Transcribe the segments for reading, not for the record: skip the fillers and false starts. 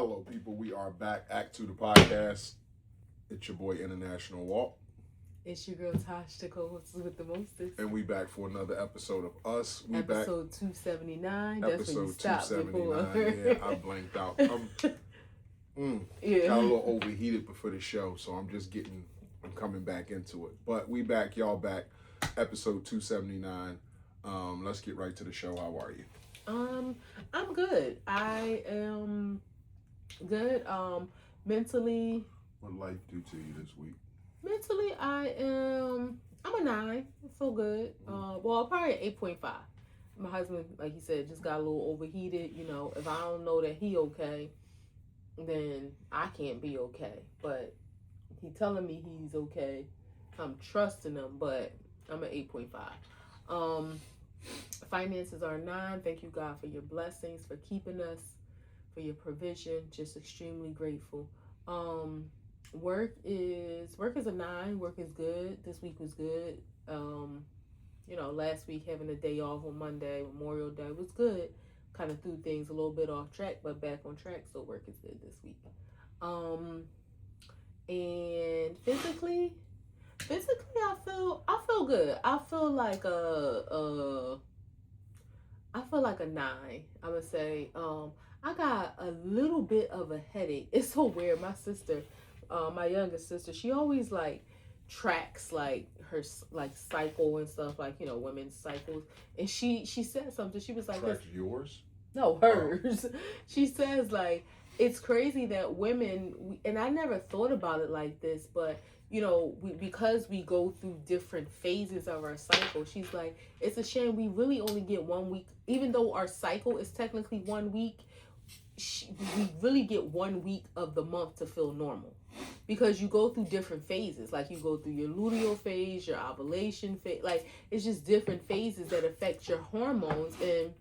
Hello, people. We are back. A2TP podcast. It's your boy, International Walk. It's your girl, Tosh, the co-host with the mostest. And we back for another episode of us. Episode 279. That's when you Episode stopped 279. before. Yeah, I blanked out. Got a little overheated before the show, so I'm coming back into it. But we back, y'all back. Episode 279. Let's get right to the show. How are you? I'm good. I am good. Mentally. What life do to you this week? Mentally, I'm a 9. I feel good. Well, probably an 8.5. My husband, like he said, just got a little overheated. You know, if I don't know that he okay, then I can't be okay. But he telling me he's okay. I'm trusting him, but I'm an 8.5. Finances are 9. Thank you, God, for your blessings, for keeping us, for your provision. Just extremely grateful. Work is a 9. Work is good. This week was good. Last week having a day off on Monday, Memorial Day, was good. Kind of threw things a little bit off track, but back on track. So work is good this week. And physically, I feel good. I feel like a 9. I would say. I got a little bit of a headache. It's so weird. My sister, my youngest sister, she always tracks her cycle and stuff, women's cycles. And she said something. She was like, "Tracks yours?" No, hers. Oh. She says it's crazy that women, and I never thought about it like this, but because we go through different phases of our cycle, she's like, it's a shame we really only get 1 week, even though our cycle is technically 1 week. We really get 1 week of the month to feel normal, because you go through different phases. You go through your luteal phase, your ovulation phase. It's just different phases that affect your hormones. And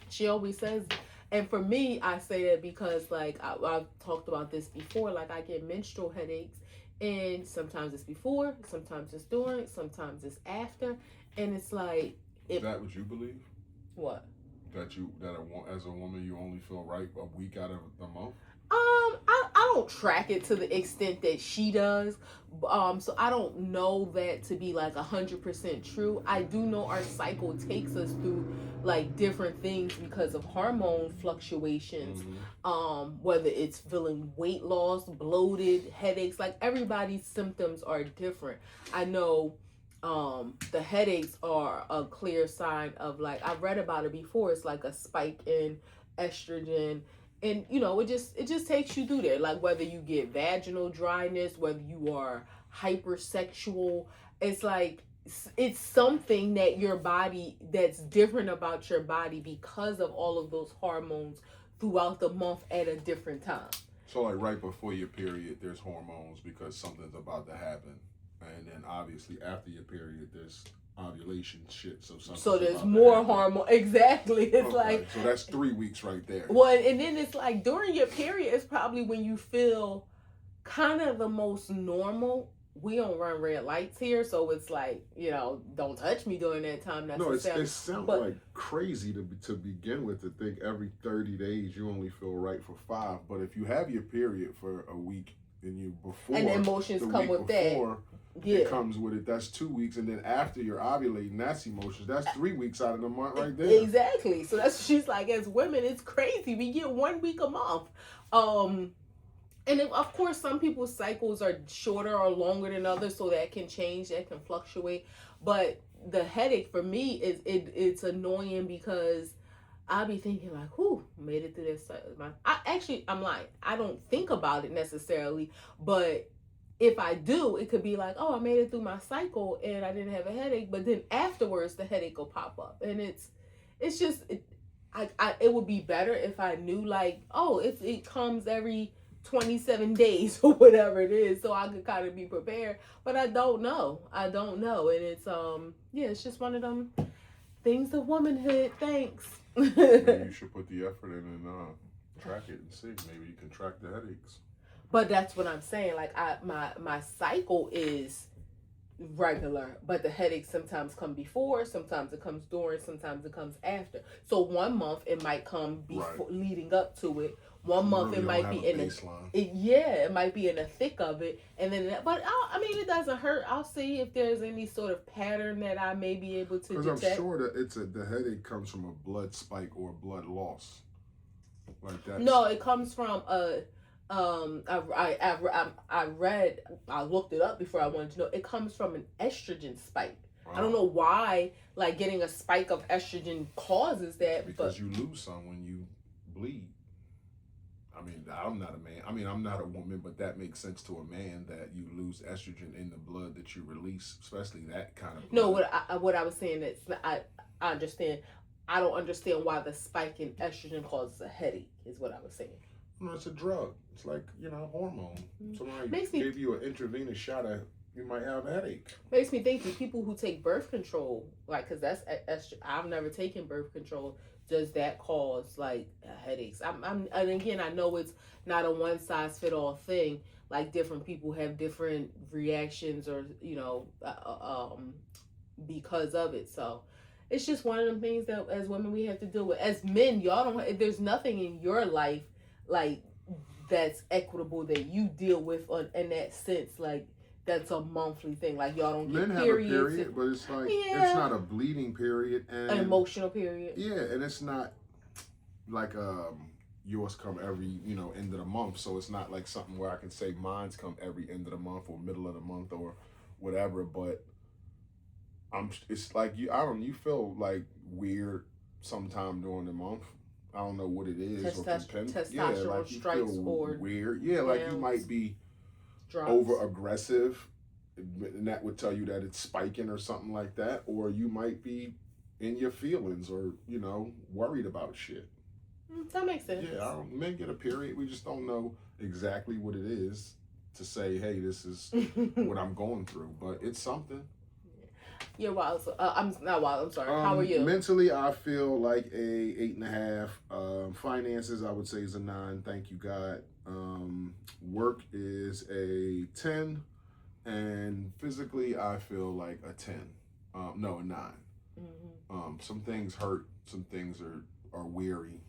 she always says, and for me, I say that because I've talked about this before, I get menstrual headaches, and sometimes it's before, sometimes it's during, sometimes it's after, and it's Is that what you believe? What? As a woman, you only feel right a week out of the month? I don't track it to the extent that she does. So I don't know that to be 100% true. I do know our cycle takes us through different things because of hormone fluctuations. Mm-hmm. Whether it's feeling weight loss, bloated, headaches, everybody's symptoms are different. I know the headaches are a clear sign of I've read about it before. It's a spike in estrogen, and it just takes you through there. Whether you get vaginal dryness, whether you are hypersexual, it's something that your body, that's different about your body because of all of those hormones throughout the month at a different time. So right before your period, there's hormones because something's about to happen. And then obviously after your period, there's ovulation shit. So there's more hormone. Exactly. It's so that's 3 weeks right there. Well, and then it's during your period, it's probably when you feel kind of the most normal. We don't run red lights here, so it's don't touch me during that time. No, it sounds crazy to begin with, to think every 30 days you only feel right for 5. But if you have your period for a week, and the emotions come with that. Yeah. It comes with it. That's 2 weeks, and then after you're ovulating, that's emotions. That's 3 weeks out of the month right there. Exactly. So she's as women, it's crazy. We get 1 week a month. And of course, some people's cycles are shorter or longer than others, so that can change, that can fluctuate. But the headache for me it's annoying because I'll be thinking whew, made it through this. I'm lying. I don't think about it necessarily, but if I do, it could be I made it through my cycle and I didn't have a headache, but then afterwards the headache will pop up, and it's just it would be better if I knew it comes every 27 days or whatever it is, so I could kind of be prepared. But I don't know, and it's it's just one of them things of womanhood. Thanks. Maybe you should put the effort in and track it and see. Maybe you can track the headaches. But that's what I'm saying. My cycle is regular, but the headaches sometimes come before, sometimes it comes during, sometimes it comes after. So 1 month it might come before, leading up to it. 1 month it might be in it might be in the thick of it, and then I mean, it doesn't hurt. I'll see if there's any sort of pattern that I may be able to detect. Because I'm sure that the headache comes from a blood spike or a blood loss, like that. No, it comes from a. I read. I looked it up before I wanted to know. It comes from an estrogen spike. Wow. I don't know why, like, getting a spike of estrogen causes that. Because you lose some when you bleed. I mean, I'm not a man. I mean, I'm not a woman, but that makes sense to a man that you lose estrogen in the blood that you release, especially that kind of blood. No, what I was saying is I understand. I don't understand why the spike in estrogen causes a headache, is what I was saying. No, it's a drug. It's like, hormone. Somebody gave you an intravenous shot of, you might have a headache. Makes me think the people who take birth control, like, because that's I've never taken birth control. Does that cause like headaches? And again, I know it's not a one size fit all thing. Like, different people have different reactions, or because of it. So it's just one of them things that as women we have to deal with. As men, y'all don't. There's nothing in your life like that's equitable that you deal with in that sense. Like, that's a monthly thing. Like, y'all don't get periods. Men have a period, but it's like, it's not a bleeding period. And an emotional period. Yeah, and it's not like yours come every, end of the month. So it's not like something where I can say mine's come every end of the month or middle of the month or whatever. But it's like you feel like weird sometime during the month. I don't know what it is. Testosterone like you strikes feel or weird. Yeah, like you might be over aggressive, and that would tell you that it's spiking or something like that, or you might be in your feelings or worried about shit. That makes sense. Yeah, men get a period. We just don't know exactly what it is to say, hey, this is what I'm going through, but it's something. You're wild. I'm not wild. I'm sorry. How are you? Mentally, I feel like a 8.5. Finances, I would say, is a 9. Thank you, God. Work is a 10, and physically, I feel like a 10. No, a 9. Mm-hmm. Some things hurt. Some things are weary.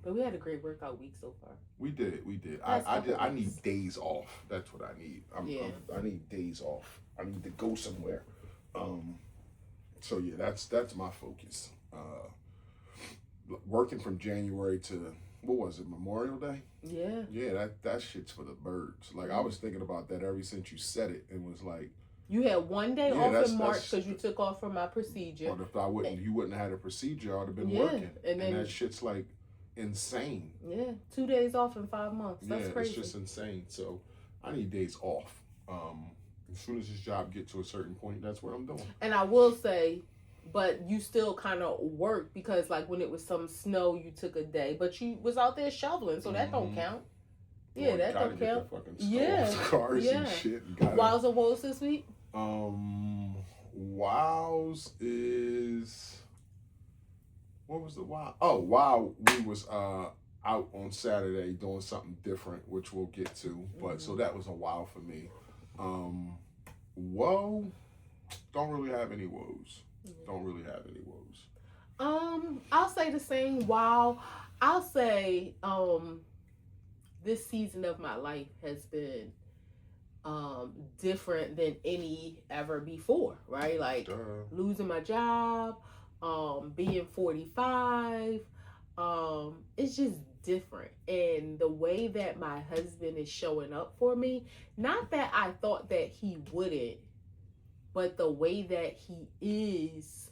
But we had a great workout week so far. We did. I need days off. That's what I need. I need days off. I need to go somewhere. So yeah, that's my focus. Working from January to, what was it, Memorial Day? Yeah. Yeah, that shit's for the birds. Like, I was thinking about that ever since you said it, and was like, you had one day off in March because you took off from my procedure. But if you wouldn't have had a procedure, I would have been working. And that shit's like insane. Yeah, 2 days off in 5 months. That's crazy. It's just insane. So I need days off. As soon as this job gets to a certain point, that's what I'm doing. And I will say, but you still kind of work, because like when it was some snow, you took a day, but you was out there shoveling, so that don't count. Yeah, that don't count. Cars and shit. Wows and woes this week? Wows is, what was the wow? Oh, wow, we was out on Saturday doing something different, which we'll get to. But so that was a wow for me. Woe, don't really have any woes. I'll say the same. Wow. I'll say this season of my life has been different than any ever before, right? Like losing my job, being 45, it's just different. And the way that my husband is showing up for me, not that I thought that he wouldn't, but the way that he is,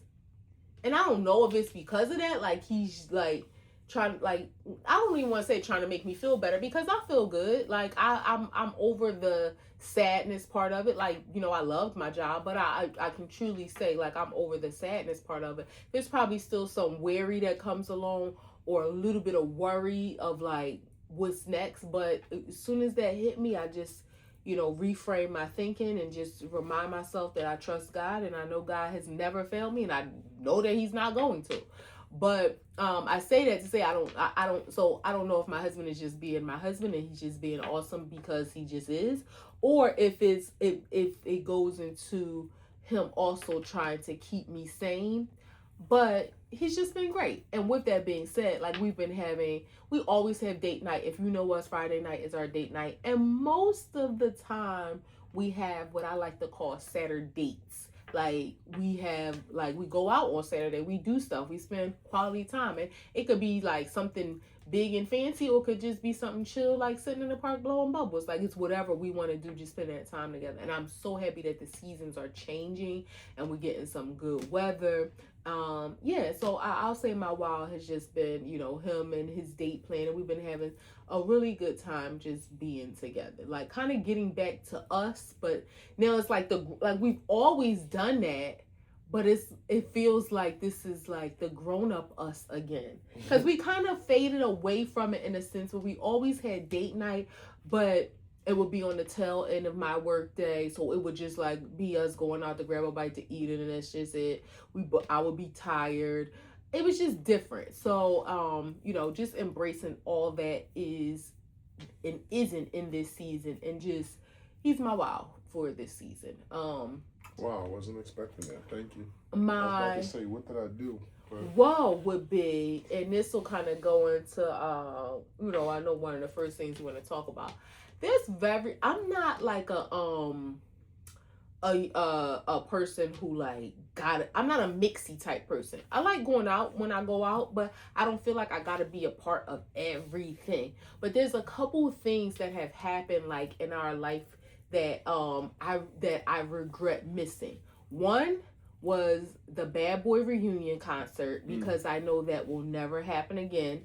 and I don't know if it's because of that, like he's like trying, like, I don't even want to say trying to make me feel better, because I feel good. Like I'm over the sadness part of it. Like, I loved my job, but I can truly say, like, I'm over the sadness part of it. There's probably still some worry that comes along, or a little bit of worry of like what's next. But as soon as that hit me, I just, reframe my thinking and just remind myself that I trust God, and I know God has never failed me, and I know that he's not going to. But I say that to say I don't know if my husband is just being my husband and he's just being awesome because he just is, or if it goes into him also trying to keep me sane. But he's just been great. And with that being said, like we always have date night. If you know us, Friday night is our date night. And most of the time we have what I like to call Saturday dates. Like we go out on Saturday, we do stuff, we spend quality time. And it could be like something big and fancy, or it could just be something chill, like sitting in the park blowing bubbles. Like it's whatever we want to do, just spend that time together. And I'm so happy that the seasons are changing and we're getting some good weather. So I'll say my wow has just been, him and his date plan, and we've been having a really good time just being together, like kind of getting back to us. But now it's like we've always done that, but it feels like this is like the grown up us again, because we kind of faded away from it in a sense where we always had date night, but it would be on the tail end of my work day, so it would just like be us going out to grab a bite to eat it, and that's just it. I would be tired. It was just different. So just embracing all that is and isn't in this season, and just he's my wow for this season. Wow, I wasn't expecting that. Thank you. I was about to say, what did I do? Wow would be, and this will kind of go into I know one of the first things we're going to talk about. I'm not like a person who like I'm not a mixy type person. I like going out when I go out, but I don't feel like I gotta be a part of everything. But there's a couple of things that have happened like in our life that I regret missing. One was the Bad Boy reunion concert, because I know that will never happen again.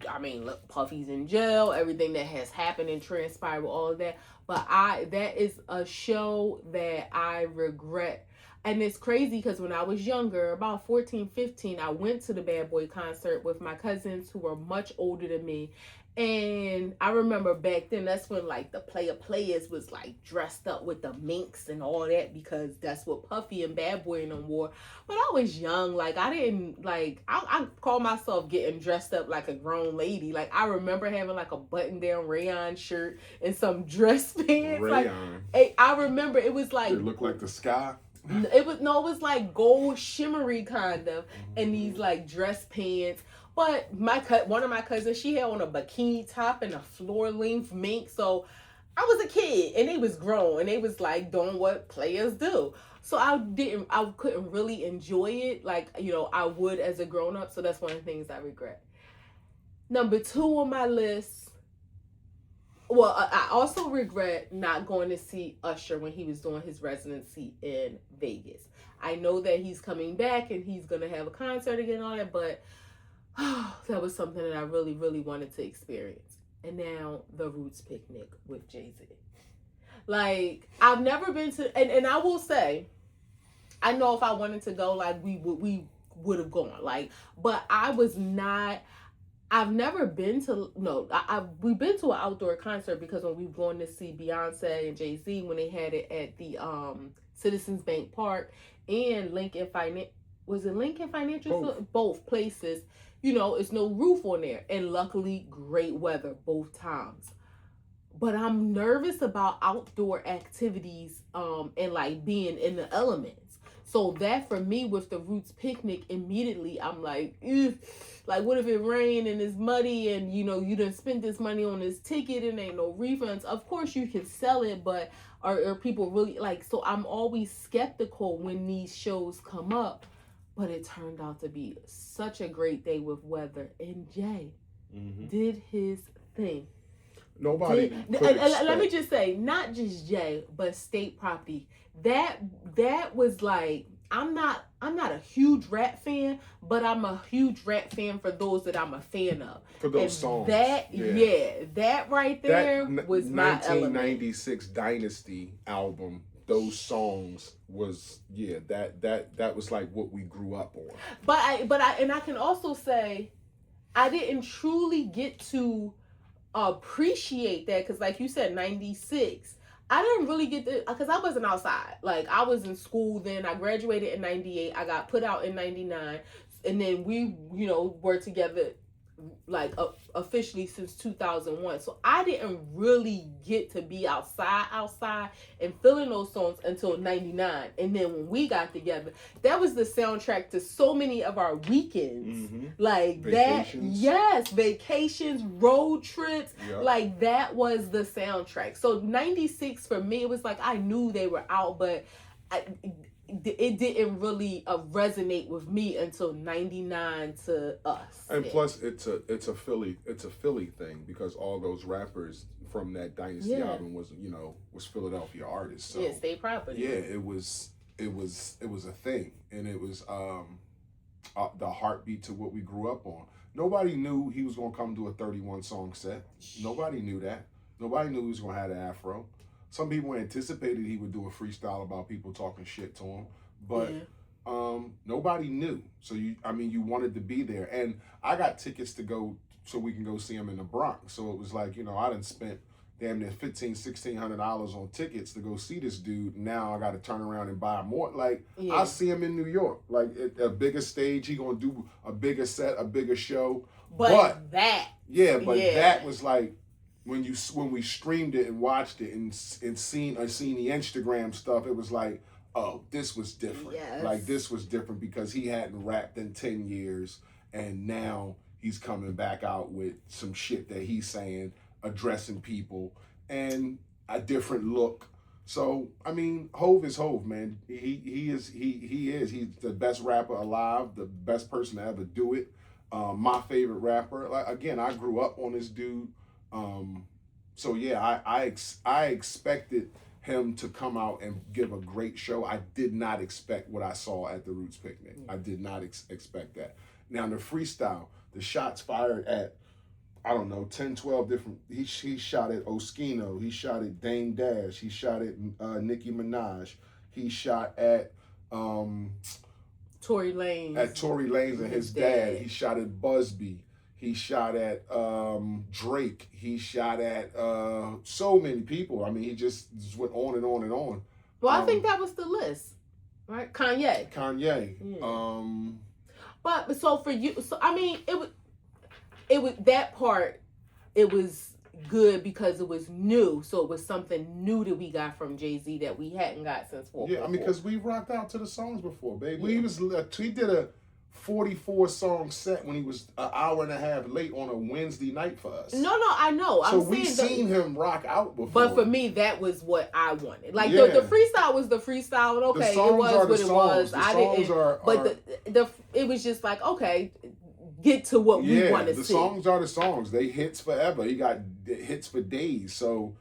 I mean, look, Puffy's in jail, everything that has happened and transpired, all of that. But that is a show that I regret. And it's crazy because when I was younger, about 14, 15, I went to the Bad Boy concert with my cousins who were much older than me. And I remember back then, that's when like the players was like dressed up with the minks and all that, because that's what Puffy and Bad Boy and them wore. But I was young, like I didn't like, I call myself getting dressed up like a grown lady. Like I remember having like a button down rayon shirt and some dress pants. Rayon. Like I remember it was like, it looked like the sky. It was like gold shimmery kind of, and these like dress pants. But one of my cousins, she had on a bikini top and a floor length mink. So I was a kid and they was grown and they was like doing what players do. So I couldn't really enjoy it like, I would as a grown up. So that's one of the things I regret. Number 2 on my list. Well, I also regret not going to see Usher when he was doing his residency in Vegas. I know that he's coming back and he's going to have a concert again on it, but that was something that I really, really wanted to experience. And now the Roots picnic with Jay-Z. Like, I've never been to, and I will say, I know if I wanted to go, like, we would have gone. Like, but I've never been to, we've been to an outdoor concert because when we've gone to see Beyonce and Jay-Z when they had it at the Citizens Bank Park and Lincoln Financial? Both places. It's no roof on there. And luckily, great weather both times. But I'm nervous about outdoor activities and like being in the elements. So that for me with the Roots picnic, immediately I'm like, ew. Like what if it rained and it's muddy and you done spent this money on this ticket and ain't no refunds. Of course you can sell it, but are people really like, so I'm always skeptical when these shows come up. But it turned out to be such a great day with weather, and Jay did his thing. Let me just say, not just Jay, but State Property. That was like, I'm not a huge rap fan, but I'm a huge rap fan for those that I'm a fan of. For those songs. That right there was my 1996 Dynasty album. Those songs was that was like what we grew up on. But I can also say I didn't truly get to appreciate that because like you said 96 I didn't really get to, because I wasn't outside. Like I was in school then. I graduated in 98. I got put out in 99, and then we were together like officially since 2001. So I didn't really get to be outside and feeling those songs until 99. And then when we got together, that was the soundtrack to so many of our weekends. Like vacations. Vacations, road trips. Like that was the soundtrack. So 96 for me, it was like I knew they were out, but it didn't really resonate with me until 99 to us. And plus it's a Philly thing, because all those rappers from that Dynasty album was Philadelphia artists. So state property. Yeah, it was a thing, and it was the heartbeat to what we grew up on. Nobody knew he was going to come to a 31 song set. Nobody knew that. Nobody knew he was going to have the afro. Some people anticipated he would do a freestyle about people talking shit to him, but nobody knew. So you wanted to be there, and I got tickets to go so we can go see him in the Bronx. So it was like, I done spent damn near $1,600 on tickets to go see this dude. Now I got to turn around and buy more. Like I see him in New York, like at a bigger stage. He gonna do a bigger set, a bigger show. But that was like. When we streamed it and watched it and seen the Instagram stuff, it was like, oh, this was different. Yes. Like this was different because he hadn't rapped in 10 years, and now he's coming back out with some shit that he's saying, addressing people, and a different look. So Hov is Hov, man. He is he's the best rapper alive, the best person to ever do it. My favorite rapper. Like again, I grew up on this dude. So yeah, I expected him to come out and give a great show. I did not expect what I saw at the Roots Picnic. I did not expect that. Now the freestyle, the shots fired at, 10, 12 different. He shot at Oskino. He shot at Dame Dash. He shot at Nicki Minaj. He shot at Tory Lanez. At Tory Lanez and his dad. He shot at Busby. He shot at Drake. He shot at so many people. He just went on and on and on. Well, I think that was the list, right? Kanye. Yeah. But so for you, it was that part. It was good because it was new. So it was something new that we got from Jay-Z that we hadn't got since 4. Yeah, because we rocked out to the songs before, baby. Yeah. He did a 44 song set when he was an hour and a half late on a Wednesday night for us. No, I know. So we've seen him rock out before. But for me, that was what I wanted. Like the freestyle was the freestyle, and okay, it was what it was. I didn't. It was just like, okay, get to what we want to see. The songs are the songs. They hits forever. He got hits for days. So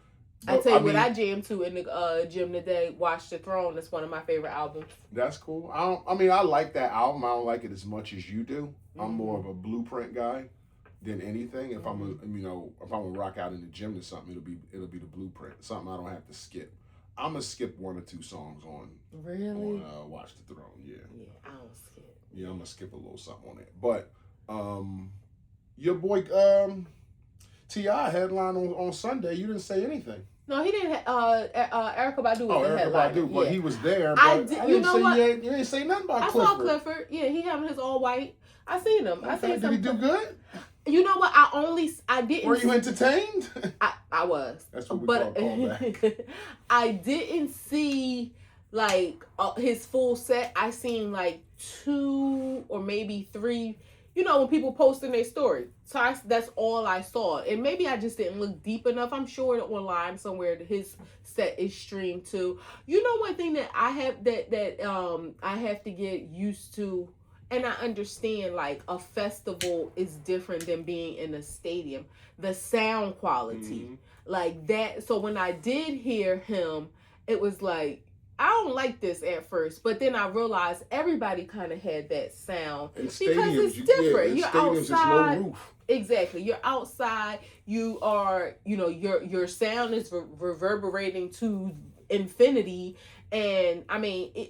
I tell you what I jammed to in the gym today. Watch the Throne. That's one of my favorite albums. That's cool. I like that album. I don't like it as much as you do. Mm-hmm. I'm more of a Blueprint guy than anything. If I'm gonna rock out in the gym to something, it'll be the Blueprint. Something I don't have to skip. I'm gonna skip 1 or 2 songs on. Really? On Watch the Throne. Yeah. Yeah, I don't skip. Yeah, I'm gonna skip a little something on it. But your boy T.I. headline on Sunday. You didn't say anything. No, he didn't. Erykah Badu was the headliner. Erykah Badu, but he was there. But you didn't say nothing about Clifford. I saw Clifford. Yeah, he having his all white. I seen him. Okay. Did he do good? You know what? I didn't. Were you entertained? I was. That's what we call callback. I didn't see like his full set. I seen like 2 or maybe 3. When people post in their story. So that's all I saw. And maybe I just didn't look deep enough. I'm sure online somewhere his set is streamed too. One thing that I have that I have to get used to, and I understand like a festival is different than being in a stadium. The sound quality. Like that. So when I did hear him, it was like, I don't like this at first, but then I realized everybody kind of had that sound because it's different. You're outside. Low roof. Exactly. You're outside. You are, your sound is reverberating to infinity. And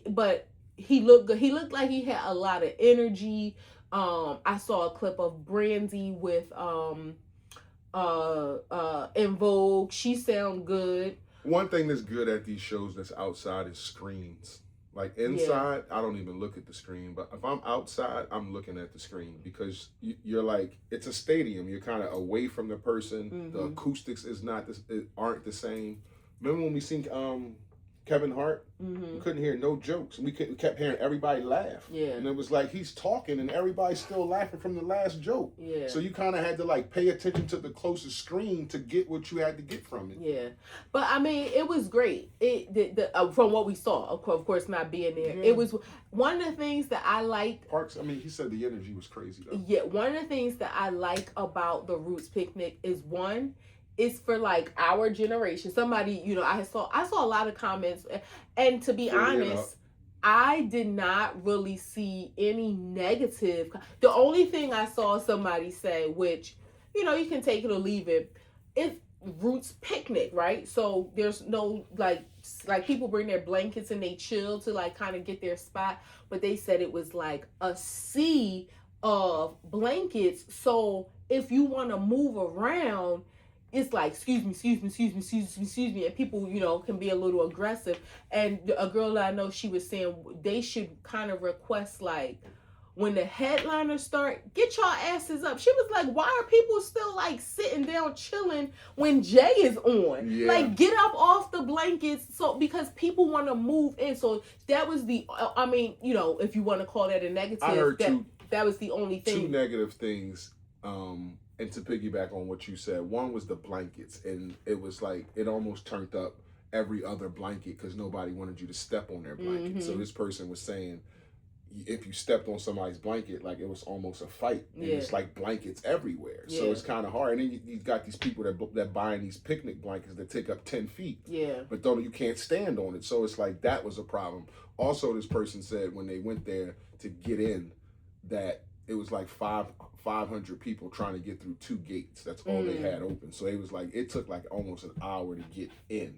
but he looked good. He looked like he had a lot of energy. I saw a clip of Brandy with In Vogue. She sound good. One thing that's good at these shows that's outside is screens. Like inside, I don't even look at the screen. But if I'm outside, I'm looking at the screen because you're like, it's a stadium. You're kind of away from the person. Mm-hmm. The acoustics aren't the same. Remember when we seen Kevin Hart? Mm-hmm. We couldn't hear no jokes. We kept hearing everybody laugh. Yeah. And it was like he's talking and everybody's still laughing from the last joke. Yeah. So you kind of had to like pay attention to the closest screen to get what you had to get from it. Yeah. But I mean, it was great. From what we saw, of course, not being there. Yeah. It was one of the things that I liked. Parks, I mean, he said the energy was crazy though. Yeah. One of the things that I like about the Roots Picnic is it's for like our generation. Somebody, you know, I saw a lot of comments, and to be honest, I did not really see any negative. The only thing I saw somebody say, which, you know, you can take it or leave it, is Roots Picnic, right? So there's no like people bring their blankets and they chill to like kind of get their spot, but they said it was like a sea of blankets. So if you want to move around, it's like, excuse me, and people, you know, can be a little aggressive. And a girl that I know, she was saying they should kind of request, like, when the headliners start, get y'all asses up. She was like, why are people still, like, sitting down chilling when Jay is on? Yeah. Like, get up off the blankets, because people want to move in. So that was I mean, you know, if you want to call that a negative, I heard that was the only thing. Two negative things, and to piggyback on what you said, one was the blankets, and it was like it almost turned up every other blanket because nobody wanted you to step on their blanket. Mm-hmm. So this person was saying, if you stepped on somebody's blanket, like it was almost a fight, and it's like blankets everywhere. Yeah. So it's kind of hard. And then you got these people that buying these picnic blankets that take up 10 feet. Yeah. But you can't stand on it. So it's like that was a problem. Also, this person said when they went there to get in that it was like 500 people trying to get through 2 gates. That's all they had open. So it was like, it took like almost an hour to get in.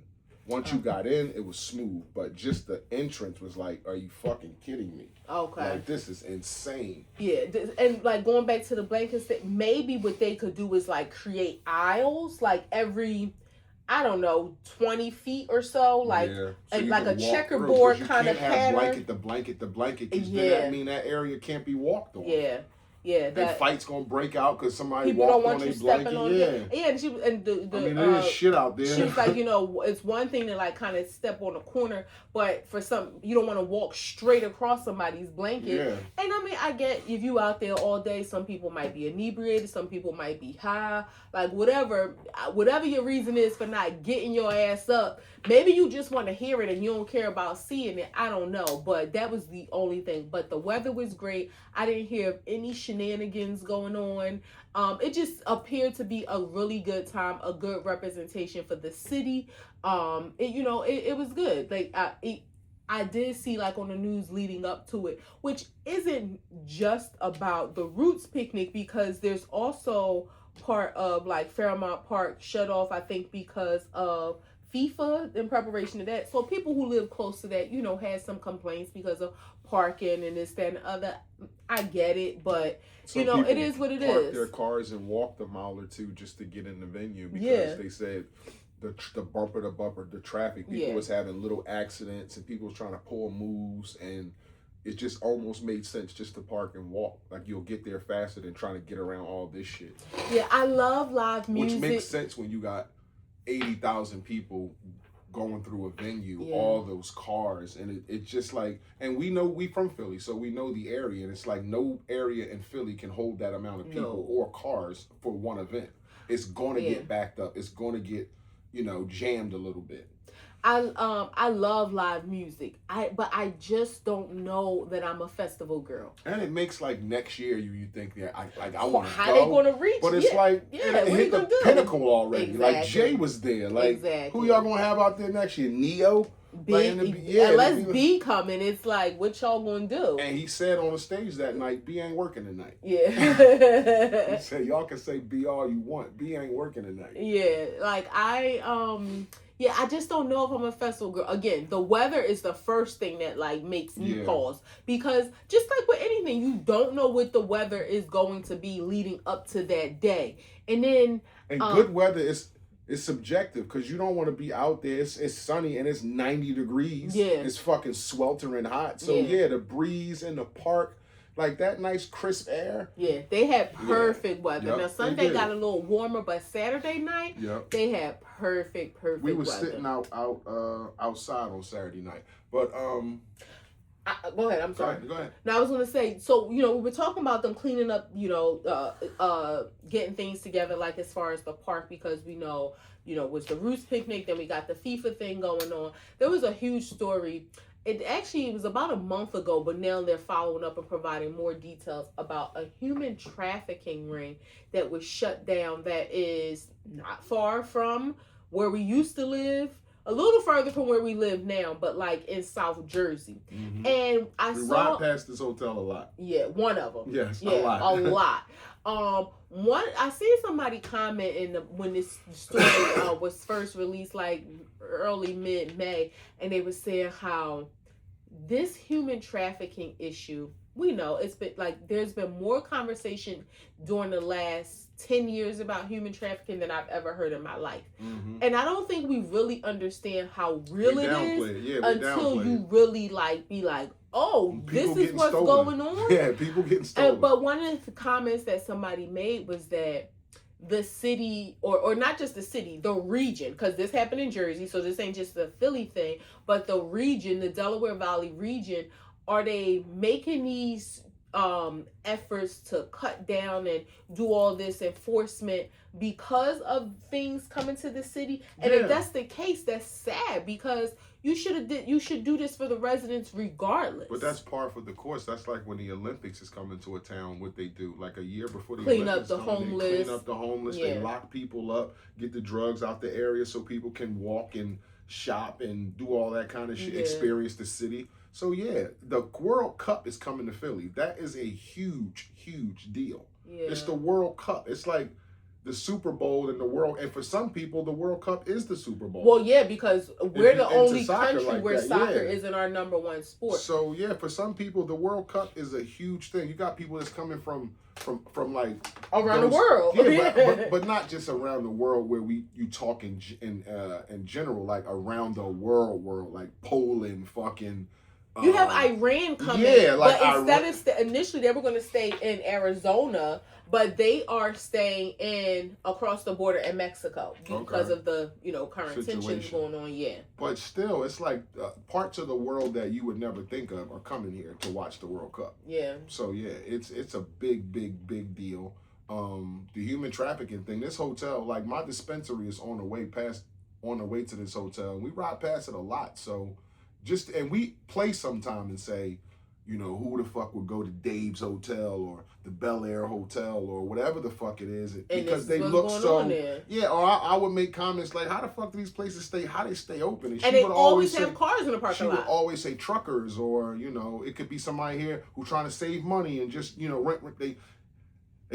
Once you got in, it was smooth. But just the entrance was like, are you fucking kidding me? Okay. Like, this is insane. Yeah. And like going back to the blankets, maybe what they could do is like create aisles, like every, I don't know, 20 feet or so, like and like a checkerboard kind of pattern. The blanket, because then that mean that area can't be walked on. Yeah. Yeah, that and fights gonna break out because somebody walked on a blanket. Yeah, and there is shit out there. She was like, you know, it's one thing to like kind of step on a corner, but for you don't want to walk straight across somebody's blanket. Yeah. And I mean, I get if you out there all day, some people might be inebriated, some people might be high, like whatever your reason is for not getting your ass up. Maybe you just want to hear it and you don't care about seeing it. I don't know, but that was the only thing. But the weather was great. I didn't hear any shenanigans going on. It just appeared to be a really good time, a good representation for the city. It was good. Like I did see like on the news leading up to it, which isn't just about the Roots Picnic, because there's also part of like Fairmount Park shut off, I think, because of FIFA in preparation to that. So people who live close to that, you know, had some complaints because of parking and this, that, and the other. I get it, but you know, it is what it is. Park their cars and walked a mile or two just to get in the venue because they said the bumper to bumper, the traffic, people was having little accidents and people was trying to pull moves, and it just almost made sense just to park and walk. Like you'll get there faster than trying to get around all this shit. Yeah, I love live music. Which makes sense when you got 80,000 people going through a venue, all those cars, and it's just like, and we from Philly, so we know the area, and it's like no area in Philly can hold that amount of people or cars for one event. It's going to get backed up. It's going to get, you know, jammed a little bit. I love live music. But I just don't know that I'm a festival girl. And it makes like next year you think that I want to go. How they going to reach? But it's like it hit the pinnacle already. Exactly. Like Jay was there. Like who y'all gonna have out there next year? Neo. Unless B coming, it's like what y'all gonna do? And he said on the stage that night, B ain't working tonight. Yeah. He said y'all can say B all you want. B ain't working tonight. Yeah. Like I just don't know if I'm a festival girl. Again, the weather is the first thing that like makes me pause, because just like with anything, you don't know what the weather is going to be leading up to that day. And then good weather is It's subjective because you don't want to be out there. It's sunny and it's 90 degrees. Yeah. It's fucking sweltering hot. So yeah, the breeze in the park, like that nice crisp air. Yeah, they had perfect weather. Yep, now Sunday got a little warmer, but Saturday night, they had perfect we were weather. sitting outside on Saturday night. But go ahead. I'm sorry. Go ahead. Now I was gonna say, so we were talking about them cleaning up, getting things together, like as far as the park, because we know, was the Roots picnic, then we got the FIFA thing going on. There was a huge story. It was about a month ago, but now they're following up and providing more details about a human trafficking ring that was shut down. That is not far from where we used to live. A little further from where we live now, but like in South Jersey. Mm-hmm. And we ride past this hotel a lot. Yeah, one of them. Yes, a lot. I seen somebody comment when this story was first released, like early mid-May, and they were saying how this human trafficking issue, we know it's been like there's been more conversation during the last 10 years about human trafficking than I've ever heard in my life. Mm-hmm. And I don't think we really understand how real it is until you really be like, oh, people this is what's stolen. Going on. Yeah, people getting stolen. But one of the comments that somebody made was that the city, or not just the city, the region, because this happened in Jersey, so this ain't just the Philly thing, but the region, the Delaware Valley region, are they making these efforts to cut down and do all this enforcement because of things coming to the city? And if that's the case, that's sad, because you should do this for the residents regardless. But that's par for the course. That's like when the Olympics is coming to a town, what they do, like a year before the clean Olympics up the homeless. Clean up the homeless. They lock people up, get the drugs out the area so people can walk and shop and do all that kind of shit, experience the city. So yeah, the World Cup is coming to Philly. That is a huge, huge deal. Yeah. It's the World Cup. It's like the Super Bowl in the world. And for some people, the World Cup is the Super Bowl. Well, yeah, because we're the only country where soccer isn't our number one sport. So yeah, for some people, the World Cup is a huge thing. You got people that's coming from like around the world. Yeah, but not just around the world where you talk in general, like around the world, like Poland, fucking. You have Iran coming, but instead of initially they were going to stay in Arizona, but they are staying in across the border in Mexico because of the current tensions going on. Yeah, but still, it's like parts of the world that you would never think of are coming here to watch the World Cup. Yeah. So yeah, it's a big deal. The human trafficking thing. This hotel, like my dispensary, is on the way to this hotel, and we ride past it a lot. So. And we play sometime and say, who the fuck would go to Dave's Hotel or the Bel Air Hotel or whatever the fuck it is, because they look so. Yeah, or I would make comments like, how the fuck do these places how they stay open? And they always have cars in the parking lot. She would always say truckers, or it could be somebody here who's trying to save money and just rent. They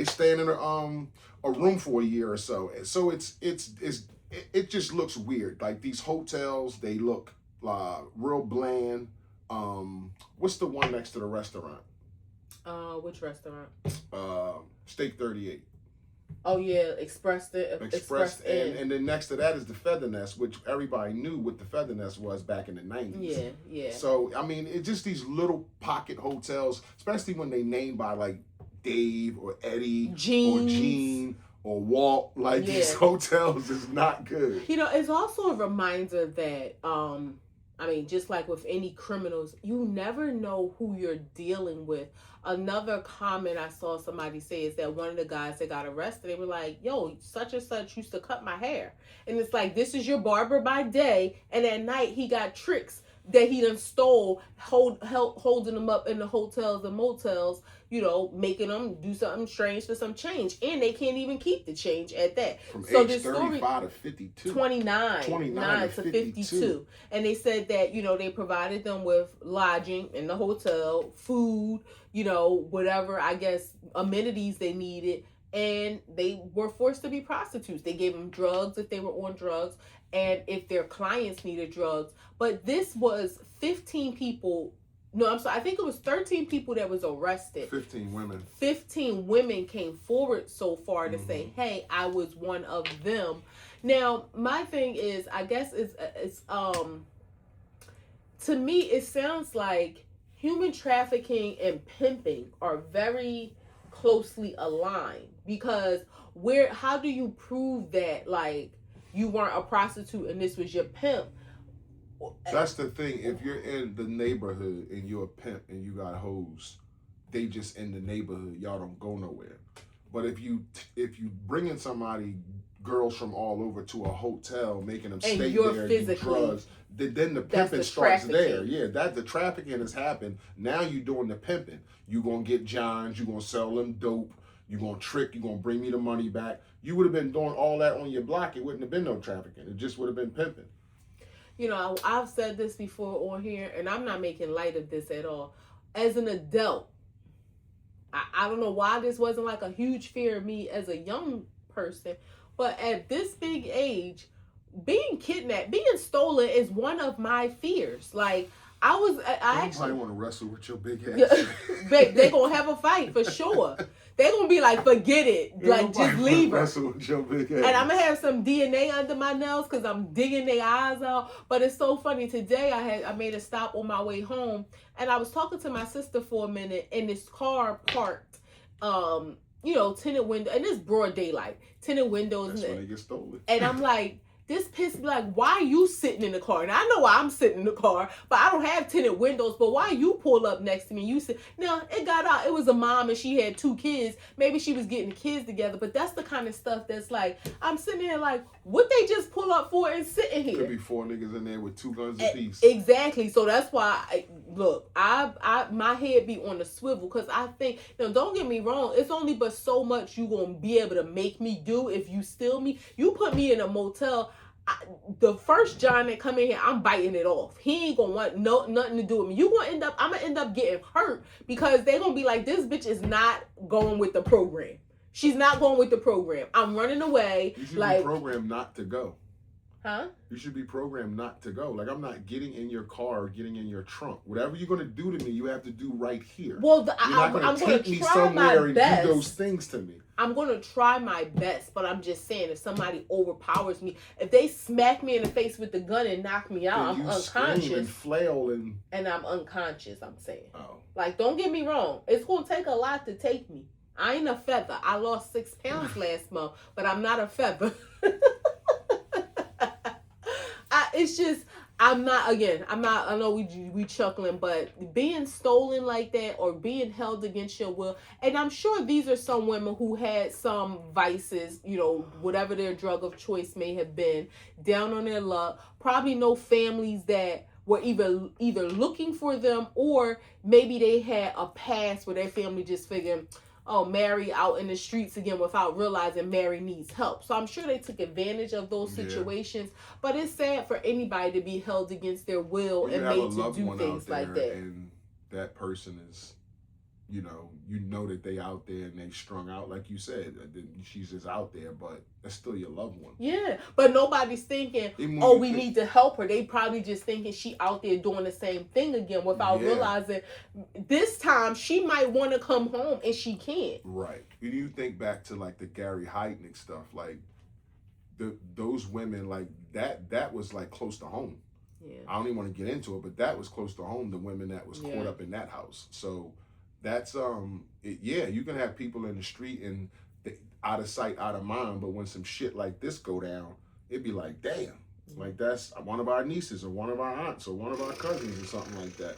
stay in a room for a year or so. So it just looks weird. Like these hotels, they look. Real bland. What's the one next to the restaurant? Which restaurant? Steak 38. Oh yeah, Express Inn. And then next to that is the Feather Nest, which everybody knew what the Feather Nest was back in the 90s. Yeah. So I mean, it's just these little pocket hotels, especially when they named by like Dave or Eddie or Gene. Or Walt, these hotels is not good. It's also a reminder that, just like with any criminals, you never know who you're dealing with. Another comment I saw somebody say is that one of the guys that got arrested, they were like, yo, such and such used to cut my hair. And it's like, this is your barber by day, and at night he got tricks that he done stole, holding them up in the hotels and motels, making them do something strange for some change. And they can't even keep the change at that. From age 35 to 52. 29 to 52. And they said that, they provided them with lodging in the hotel, food, whatever, I guess, amenities they needed. And they were forced to be prostitutes. They gave them drugs if they were on drugs, and if their clients needed drugs. But this was 15 people No, I'm sorry. I think it was 13 people that was arrested. 15 women. 15 women came forward so far to say, "Hey, I was one of them." Now, my thing is, I guess it's to me, it sounds like human trafficking and pimping are very closely aligned, because how do you prove that, like, you weren't a prostitute and this was your pimp? That's the thing. If you're in the neighborhood and you're a pimp and you got hoes, they just in the neighborhood. Y'all don't go nowhere. But if you bringing somebody, girls from all over, to a hotel, making them stay there, do drugs, then the pimping starts there. Yeah, that the trafficking has happened. Now you doing the pimping. You gonna get Johns. You gonna sell them dope. You gonna trick. You gonna bring me the money back. You would have been doing all that on your block. It wouldn't have been no trafficking. It just would have been pimping. You know, I've said this before on here, and I'm not making light of this at all. As an adult, I don't know why this wasn't like a huge fear of me as a young person, but at this big age, being kidnapped, being stolen is one of my fears. Like, I actually want to wrestle with your big ass. They're gonna have a fight for sure. They're gonna be like, forget it, like, just leave her. Wrestle with your big ass. And I'm gonna have some DNA under my nails because I'm digging their eyes out. But it's so funny. Today I made a stop on my way home, and I was talking to my sister for a minute, and this car parked, tinted window, and it's broad daylight, tinted windows. That's when they get stolen. And I'm like, this pissed me, like, why are you sitting in the car? And I know why I'm sitting in the car, but I don't have tinted windows. But why you pull up next to me? You sit. Now, it got out. It was a mom and she had 2 kids. Maybe she was getting the kids together. But that's the kind of stuff that's like, I'm sitting there like, what they just pull up for and sitting here? Could be 4 niggas in there with 2 guns apiece. Exactly. So that's why, I my head be on the swivel, because I think, don't get me wrong, it's only but so much you gonna be able to make me do if you steal me. You put me in a motel, the first John that come in here, I'm biting it off. He ain't gonna want nothing to do with me. I'm gonna end up getting hurt, because they gonna be like, this bitch is not going with the program. She's not going with the program. I'm running away. You should be programmed not to go. Huh? You should be programmed not to go. Like, I'm not getting in your car or getting in your trunk. Whatever you're going to do to me, you have to do right here. Well, you're not going to take me somewhere and do those things to me. I'm going to try my best, but I'm just saying, if somebody overpowers me, if they smack me in the face with the gun and knock me out, I'm unconscious. Scream and flail and I'm unconscious, I'm saying. Oh. Like, don't get me wrong. It's going to take a lot to take me. I ain't a feather. I lost 6 pounds last month, but I'm not a feather. It's just, I know we chuckling, but being stolen like that or being held against your will, and I'm sure these are some women who had some vices, whatever their drug of choice may have been, down on their luck, probably no families that were either looking for them, or maybe they had a past where their family just figured, oh, Mary out in the streets again, without realizing Mary needs help. So I'm sure they took advantage of those situations. But it's sad for anybody to be held against their will and made to do things like that. And that person is, you know that they out there and they strung out, like you said. She's just out there, but that's still your loved one. Yeah, but nobody's thinking, we need to help her. They probably just thinking she out there doing the same thing again, without realizing this time she might want to come home and she can't. Right. When you think back to like the Gary Heidnick stuff, like those women, like that was like close to home. Yeah. I don't even want to get into it, but that was close to home. The women that was caught up in that house. So that's you can have people in the street and out of sight, out of mind, but when some shit like this go down, it'd be like, damn, like that's one of our nieces or one of our aunts or one of our cousins or something like that.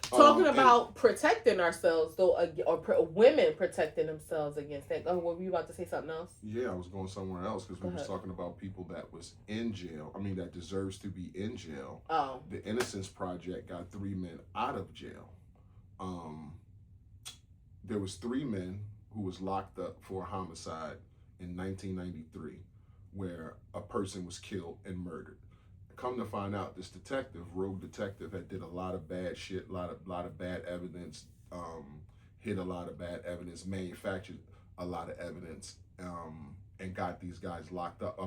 Talking about protecting ourselves, though, or women protecting themselves against that. Oh, were you about to say something else? Yeah, I was going somewhere else, because we were talking about people that was in jail. I mean, that deserves to be in jail. Oh. The Innocence Project got 3 men out of jail. There was 3 men who was locked up for a homicide in 1993, where a person was killed and murdered. Come to find out, this rogue detective, had did a lot of bad shit, a lot of bad evidence, hid a lot of bad evidence, manufactured a lot of evidence, and got these guys locked up,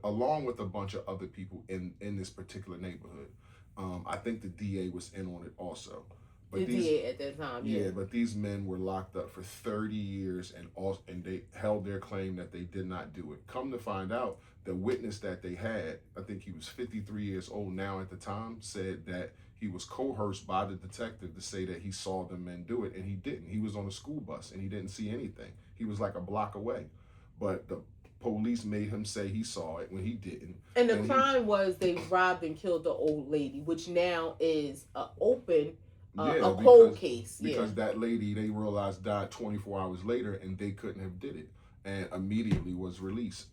along with a bunch of other people in this particular neighborhood. I think the DA was in on it also. But the DA at that time, yeah. But these men were locked up for 30 years and they held their claim that they did not do it. Come to find out, the witness that they had, I think he was 53 years old now at the time, said that he was coerced by the detective to say that he saw the men do it, and he didn't. He was on a school bus and he didn't see anything. He was like a block away. But the police made him say he saw it when he didn't. And the crime was they robbed and killed the old lady, which now is a cold case. Because that lady, they realized, died 24 hours later, and they couldn't have did it, and immediately was released.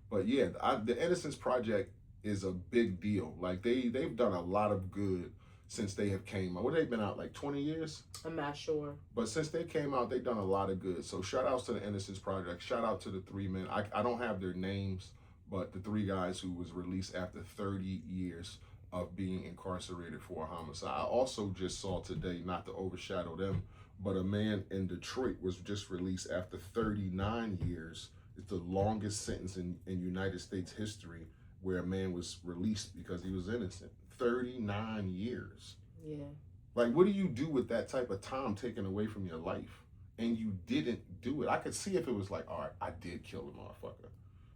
But yeah, the Innocence Project is a big deal. Like they've done a lot of good since they have came out. What, they've been out like 20 years? I'm not sure. But since they came out, they've done a lot of good. So shout outs to the Innocence Project. Shout out to the 3 men. I don't have their names, but the 3 guys who was released after 30 years of being incarcerated for a homicide. I also just saw today, not to overshadow them, but a man in Detroit was just released after 39 years. It's the longest sentence in United States history where a man was released because he was innocent. 39 years. Yeah. Like, what do you do with that type of time taken away from your life? And you didn't do it. I could see if it was like, all right, I did kill the motherfucker.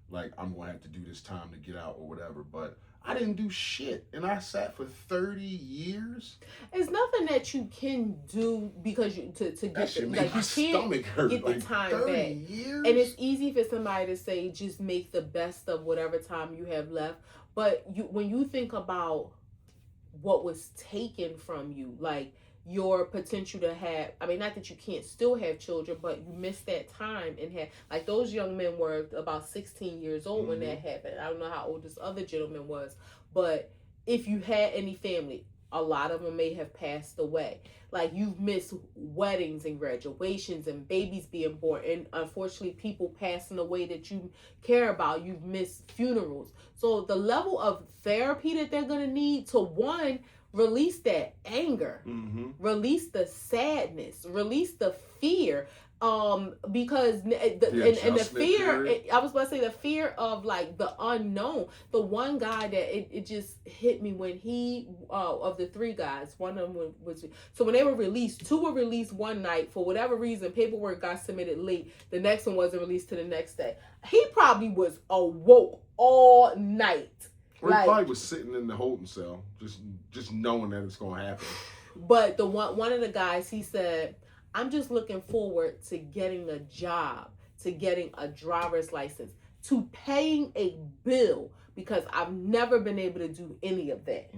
Like, I'm going to have to do this time to get out or whatever. But I didn't do shit. And I sat for 30 years. It's nothing that you can do because to get like my stomach hurt. Get the time 30 back. Years? And it's easy for somebody to say, just make the best of whatever time you have left. But when you think about what was taken from you, like your potential to have, I mean, not that you can't still have children, but you missed that time and had, like those young men were about 16 years old when that happened. I don't know how old this other gentleman was, but if you had any family, a lot of them may have passed away. Like you've missed weddings and graduations and babies being born, and unfortunately people passing away that you care about. You've missed funerals. So the level of therapy that they're going to need to, one, release that anger, release the sadness, release the fear, because the fear, I was about to say the fear of like the unknown. The one guy that it just hit me when he of the 3 guys, one of them was, so when they were released, 2 were released one night for whatever reason, paperwork got submitted late, the next one wasn't released to the next day. He probably was awoke all night. Or he probably was sitting in the holding cell, just knowing that it's gonna happen. But the one of the guys, he said, I'm just looking forward to getting a job, to getting a driver's license, to paying a bill, because I've never been able to do any of that.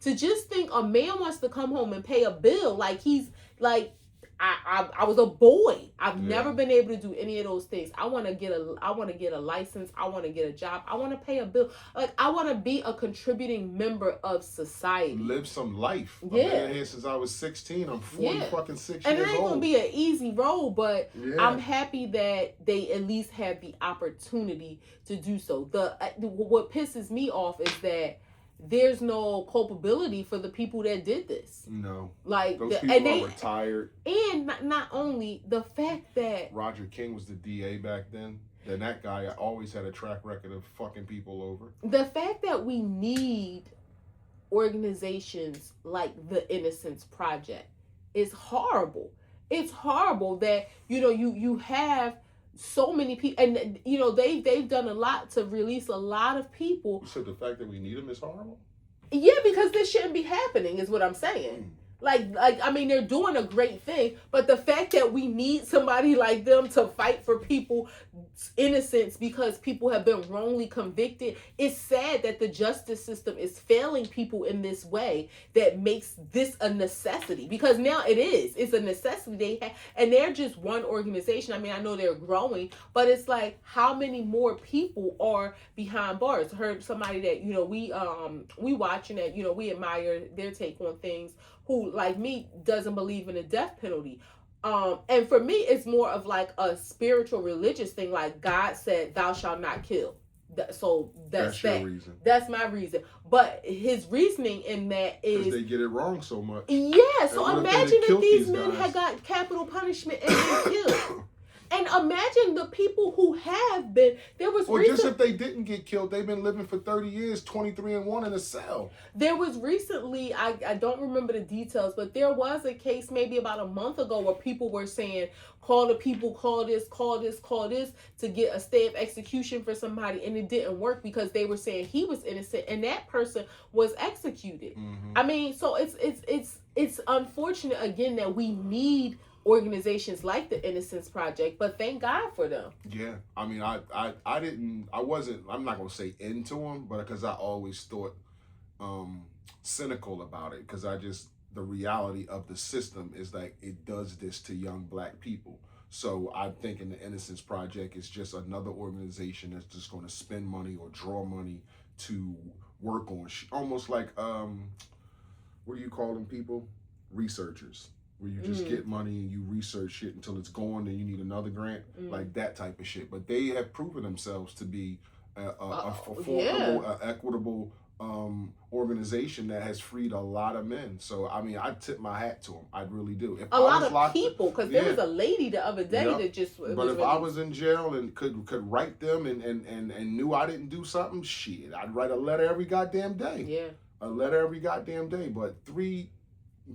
To just think a man wants to come home and pay a bill, like he's like, I was a boy. I've never been able to do any of those things. I want to get a license. I want to get a job. I want to pay a bill. Like I want to be a contributing member of society. Live some life. I've been here since I was 16. I'm 40 fucking 6 years old. And it ain't gonna be an easy road, but I'm happy that they at least have the opportunity to do so. What pisses me off is that there's no culpability for the people that did this. No. Like those people are retired. And not only the fact that Roger King was the DA back then. Then that guy always had a track record of fucking people over. The fact that we need organizations like the Innocence Project is horrible. It's horrible that, you have so many people, and they've done a lot to release a lot of people. So the fact that we need them is horrible? Yeah, because this shouldn't be happening is what I'm saying. Like I mean, they're doing a great thing, but the fact that we need somebody like them to fight for people's innocence because people have been wrongly convicted, it's sad that the justice system is failing people in this way that makes this a necessity, because now it's a necessity they have, and they're just one organization. I mean, I know they're growing, but it's like, how many more people are behind bars? I heard somebody that we watching that we admire their take on things, who, like me, doesn't believe in the death penalty. And for me, it's more of like a spiritual, religious thing. Like God said, thou shalt not kill. So that's your reason. That's my reason. But his reasoning in that is, they get it wrong so much. Yeah. So imagine if these men had got capital punishment and been killed. And imagine the people who have been. There was just if they didn't get killed, they've been living for 30 years, 23-1 in a cell. There was recently, I don't remember the details, but there was a case maybe about a month ago where people were saying, call the people, call this to get a stay of execution for somebody, and it didn't work because they were saying he was innocent and that person was executed. Mm-hmm. I mean, so it's unfortunate again that we need organizations like the Innocence Project, but thank God for them. Yeah, I mean, I'm not gonna say into them, but because I always thought cynical about it, because the reality of the system is like it does this to young Black people. So I'm thinking the Innocence Project is just another organization that's just going to spend money or draw money to work on almost like what do you call them people? Researchers. Where you just get money and you research shit until it's gone and you need another grant, like that type of shit. But they have proven themselves to be a affordable, equitable organization that has freed a lot of men. So, I mean, I tip my hat to them. I really do. If a lot of people, because there was a lady the other day that just... But if I was in jail and could write them and knew I didn't do something, shit, I'd write a letter every goddamn day. Yeah. A letter every goddamn day. But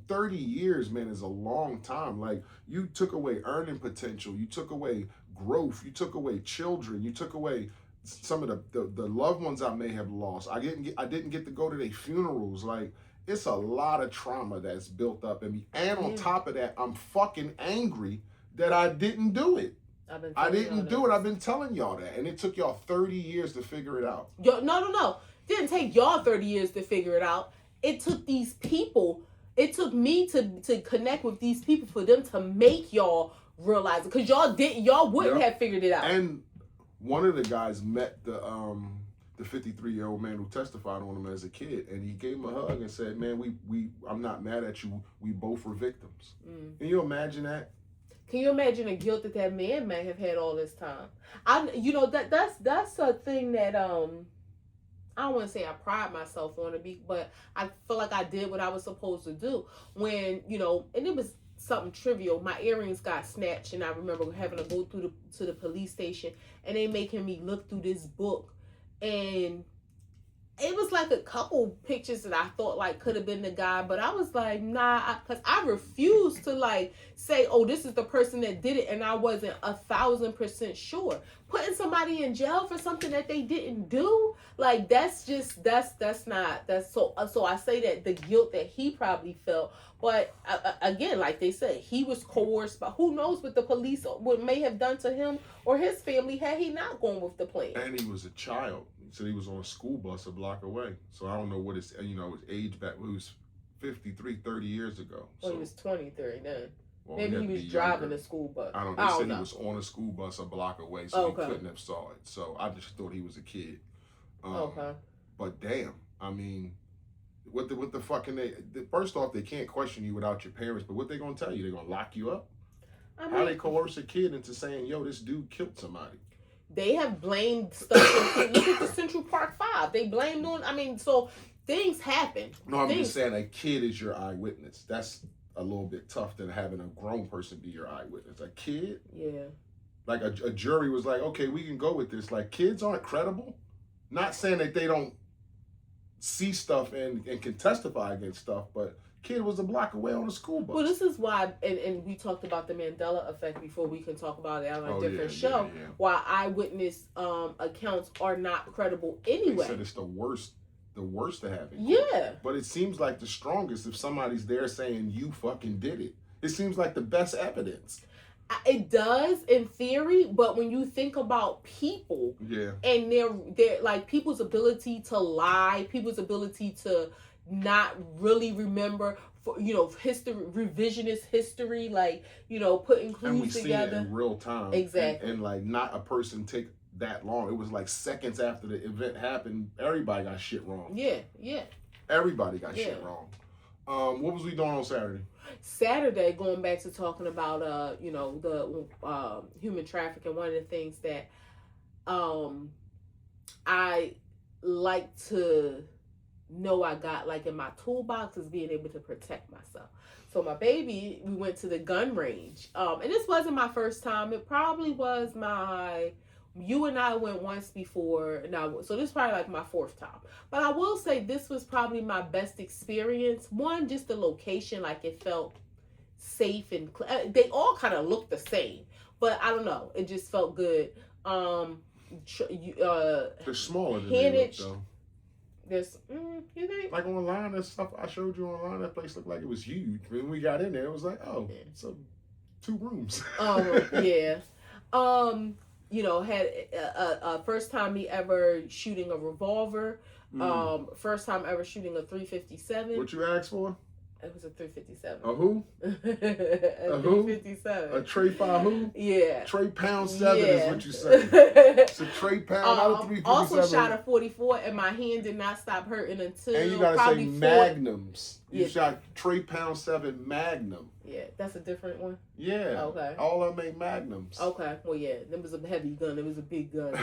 30 years, man, is a long time. Like, you took away earning potential, you took away growth, you took away children, you took away some of the loved ones I may have lost. I didn't get to go to their funerals. Like, it's a lot of trauma that's built up in me. And on top of that, I'm fucking angry that I didn't do it. I didn't do it. I've been telling y'all that. And it took y'all 30 years to figure it out. No. It didn't take y'all 30 years to figure it out. It took these people. It took me to connect with these people for them to make y'all realize it. Because y'all wouldn't have figured it out. And one of the guys met the 53-year-old man who testified on him as a kid, and he gave him a hug and said, "Man, I'm not mad at you. We both were victims." Can you imagine that? Can you imagine the guilt that man may have had all this time? That's a thing that I don't want to say I pride myself on it, but I feel like I did what I was supposed to do when, and it was something trivial. My earrings got snatched, and I remember having to go to the police station, and they making me look through this book, and it was like a couple pictures that I thought like could have been the guy, but I was like, nah, because I refused to like say, oh, this is the person that did it, and I wasn't 1,000% sure. Putting somebody in jail for something that they didn't do, like that's so I say that the guilt that he probably felt, but again, like they said, he was coerced, but who knows what the police may have done to him or his family had he not gone with the plan. And he was a child. Said he was on a school bus a block away. So I don't know what his age back. He was 53, 30 years ago. Well, so, he was 23 then. Well, maybe he was driving a school bus. I don't know. They said he was on a school bus a block away, so he couldn't have saw it. So I just thought he was a kid. Okay. But damn, I mean, what the fuck can they? First off, they can't question you without your parents. But what they gonna tell you? They gonna lock you up? How they coerce a kid into saying, "Yo, this dude killed somebody"? They have blamed stuff. Look at the Central Park 5. They blamed on. I mean, so things happen. No, I'm just saying a kid is your eyewitness. That's a little bit tough than having a grown person be your eyewitness. A kid, yeah. Like a jury was like, okay, we can go with this. Like, kids aren't credible. Not saying that they don't see stuff and can testify against stuff, but kid was a block away on a school bus. Well, this is why, and we talked about the Mandela effect before. We can talk about it on a different show. Yeah. Why eyewitness accounts are not credible anyway. They said it's the worst to have it. Yeah. But it seems like the strongest if somebody's there saying you fucking did it. It seems like the best evidence. It does in theory, but when you think about people, and they're like people's ability to lie, people's ability to not really remember, history, revisionist history, like, putting clues together. And we see it in real time. Exactly. And like not a person take that long. It was like seconds after the event happened. Everybody got shit wrong. Yeah. Everybody got shit wrong. What was we doing on Saturday? Saturday, going back to talking about, the human trafficking, one of the things that I like to know I got like in my toolbox is being able to protect myself. So my baby, we went to the gun range. And this wasn't my first time. It probably was you and I went once before. Now, so this is probably like my fourth time. But I will say this was probably my best experience. One, just the location, like it felt safe and they all kind of looked the same. But I don't know. It just felt good. They're smaller than they look, though. There's, you think? Like online, that stuff I showed you online, that place looked like it was huge. When we got in there, it was like, so 2 rooms. Yeah. Had a first time me ever shooting a revolver. First time ever shooting a .357. What you asked for? It was a .357. A who? a .357. A Trey 5 who? Yeah. Trey pound 7 is what you say. It's a Trey pound, not a .357. Also shot a .44 and my hand did not stop hurting until and you gotta say magnums. You shot Trey pound 7 magnum. Yeah, that's a different one. Yeah. Okay. All of them made magnums. Okay. Well, yeah, it was a heavy gun. It was a big gun.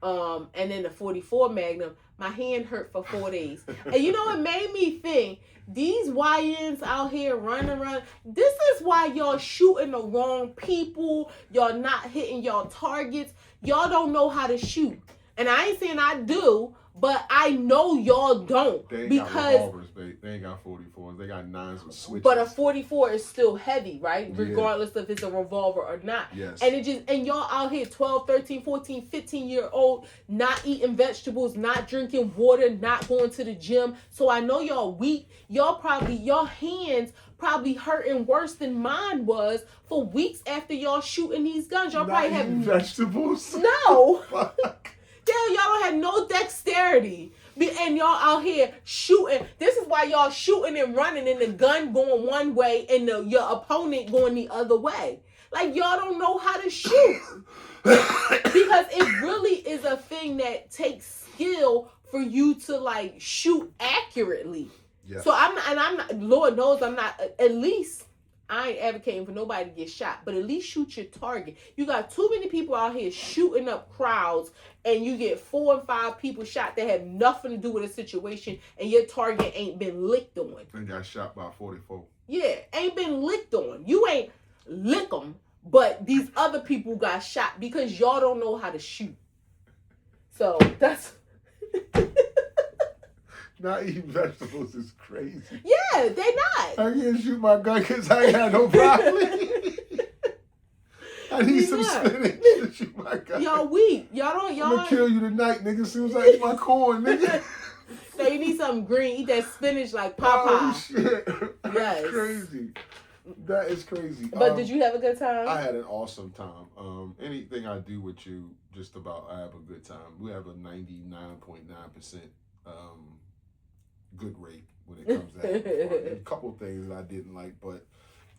And then the .44 Magnum, my hand hurt for 4 days. And you know, it made me think, these YNs out here running around, this is why y'all shooting the wrong people. Y'all not hitting y'all targets. Y'all don't know how to shoot. And I ain't saying I do, but I know y'all don't. They ain't got revolvers, babe. They ain't got 44s. They got 9s with switches. But a 44 is still heavy, right? Regardless if it's a revolver or not. Yes. And y'all out here 12, 13, 14, 15-year-old, not eating vegetables, not drinking water, not going to the gym. So I know y'all weak. Your hands probably hurting worse than mine was for weeks after y'all shooting these guns. Y'all not probably have vegetables. No. Y'all don't have no dexterity. And y'all out here shooting. This is why y'all shooting and running and the gun going one way and your opponent going the other way. Like, y'all don't know how to shoot. Because it really is a thing that takes skill for you to, like, shoot accurately. Yeah. So I'm not, Lord knows I'm not, at least, I ain't advocating for nobody to get shot, but at least shoot your target. You got too many people out here shooting up crowds, and you get 4 and 5 people shot that have nothing to do with a situation, and your target ain't been licked on. And got shot by 44. Yeah, ain't been licked on. You ain't lick them, but these other people got shot because y'all don't know how to shoot. So that's... Not eating vegetables is crazy. Yeah, they not. I can't shoot my gun because I ain't had no broccoli. I need some spinach to shoot my gun. Y'all weak. I'm gonna kill you tonight, nigga, as soon as I eat my corn, nigga. So you need something green. Eat that spinach like Popeye. Oh, shit. That's yes. crazy. That is crazy. But did you have a good time? I had an awesome time. Anything I do with you, just about, I have a good time. We have a 99.9% good rate when it comes to that. A couple things that I didn't like, but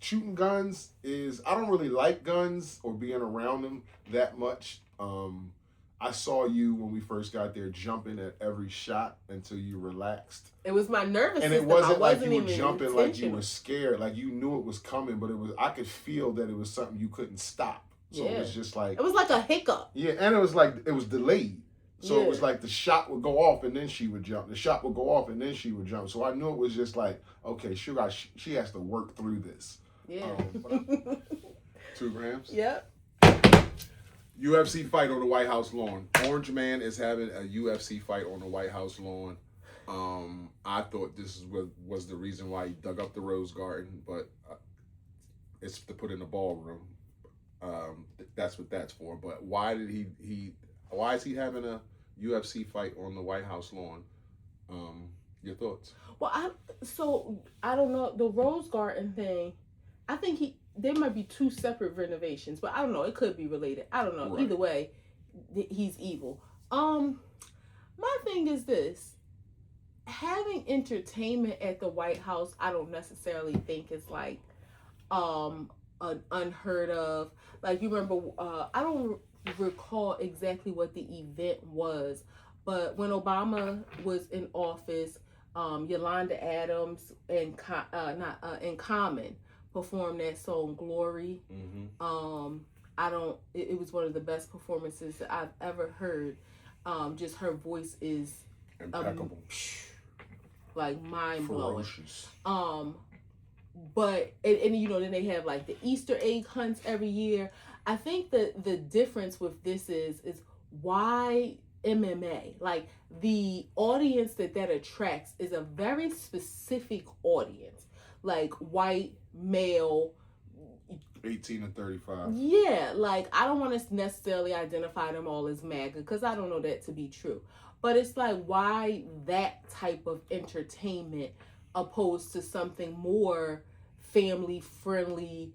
shooting guns is, I don't really like guns or being around them that much. I saw you when we first got there jumping at every shot until you relaxed. It was my nervous system. And it wasn't like you were jumping like you were scared, like you knew it was coming, but I could feel that it was something you couldn't stop. So it was just like, it was like a hiccup. Yeah, and it was like, it was delayed. So it was like the shot would go off and then she would jump. The shot would go off and then she would jump. So I knew it was just like, okay, she has to work through this. Yeah. 2 grams? Yep. UFC fight on the White House lawn. Orange Man is having a UFC fight on the White House lawn. I thought this was the reason why he dug up the Rose Garden, but it's to put in the ballroom. That's what that's for. But why did why is he having a UFC fight on the White House lawn? Your thoughts? Well, I don't know. The Rose Garden thing, I think there might be 2 separate renovations, but I don't know. It could be related. I don't know. Right. Either way, he's evil. My thing is this. Having entertainment at the White House, I don't necessarily think is like an unheard of. Like, you remember, I don't recall exactly what the event was, but when Obama was in office, Yolanda Adams and Common performed that song "Glory." Mm-hmm. It was one of the best performances that I've ever heard. Just her voice is impeccable. like mind blowing. Ferocious. But and you know, then they have like the Easter egg hunts every year. I think that the difference with this is why MMA, like the audience that attracts is a very specific audience, like white male 18 to 35. Yeah, like I don't want to necessarily identify them all as MAGA because I don't know that to be true. But it's like, why that type of entertainment opposed to something more family friendly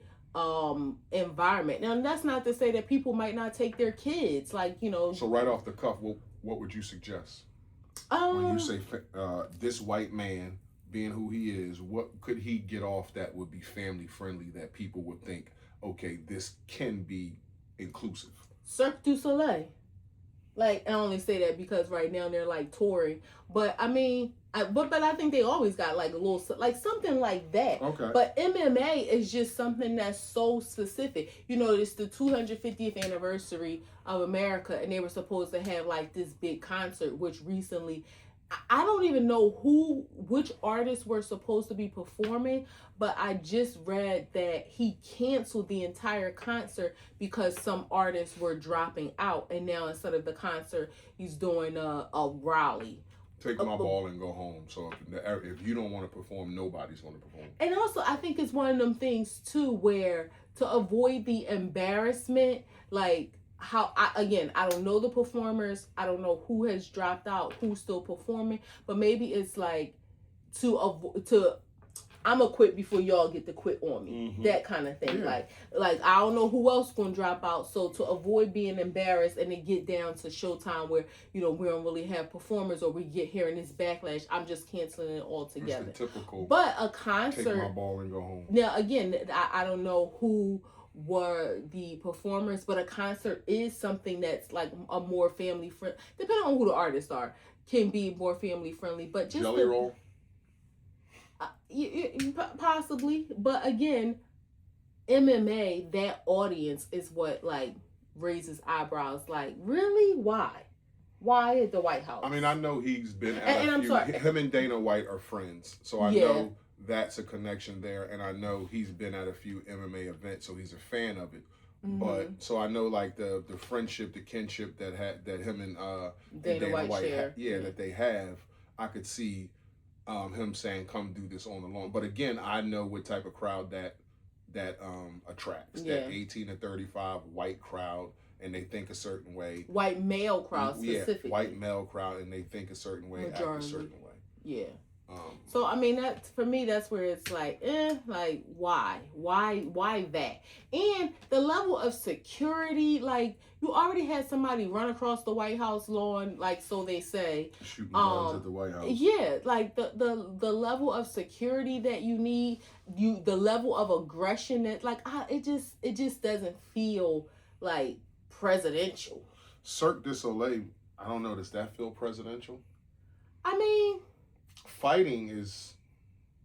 environment? Now that's not to say that people might not take their kids, like, you know. So right off the cuff, what would you suggest when you say this white man being who he is, what could he get off that would be family friendly that people would think, okay, this can be inclusive? Cirque du Soleil. Like, I only say that because right now they're like touring, but I mean, but I think they always got like a little, like something like that. Okay. But MMA is just something that's so specific. You know, it's the 250th anniversary of America, and they were supposed to have like this big concert, which recently, I don't even know which artists were supposed to be performing, but I just read that he canceled the entire concert because some artists were dropping out, and now instead of the concert, he's doing a rally. Take my ball and go home. So if you don't want to perform, nobody's going to perform. And also, I think it's one of them things too, where to avoid the embarrassment, like, I don't know the performers. I don't know who has dropped out, who's still performing, but maybe it's like I'm gonna quit before y'all get to quit on me. Mm-hmm. That kind of thing. Yeah. Like I don't know who else gonna drop out. So to avoid being embarrassed and then get down to showtime where, you know, we don't really have performers or we get hearing this backlash, I'm just canceling it altogether. It's the typical. But a concert. Take my ball and go home. Now again, I don't know who were the performers, but a concert is something that's like a more family friendly, depending on who the artists are, can be more family friendly. But just Jelly Roll, possibly. But again, MMA, that audience is what like raises eyebrows. Like, really? Why at the White House? I mean, I know he's been at a few. Him and Dana White are friends, so I know that's a connection there, and I know he's been at a few MMA events, so he's a fan of it. Mm-hmm. But so I know like the friendship, the kinship that him and Dana White that they have. I could see him saying, "Come do this on the lawn." But again, I know what type of crowd that attracts. That 18 to 35 white crowd, and they think a certain way. White male crowd specifically. White male crowd, and they think a certain way, act a certain way. Yeah. So I mean, that for me, that's where it's like, like why that? And the level of security, like you already had somebody run across the White House lawn, like so they say, shooting guns at the White House. Yeah, like the level of security that you need, the level of aggression that it just doesn't feel like presidential. Cirque du Soleil, I don't know. Does that feel presidential? I mean. Fighting is,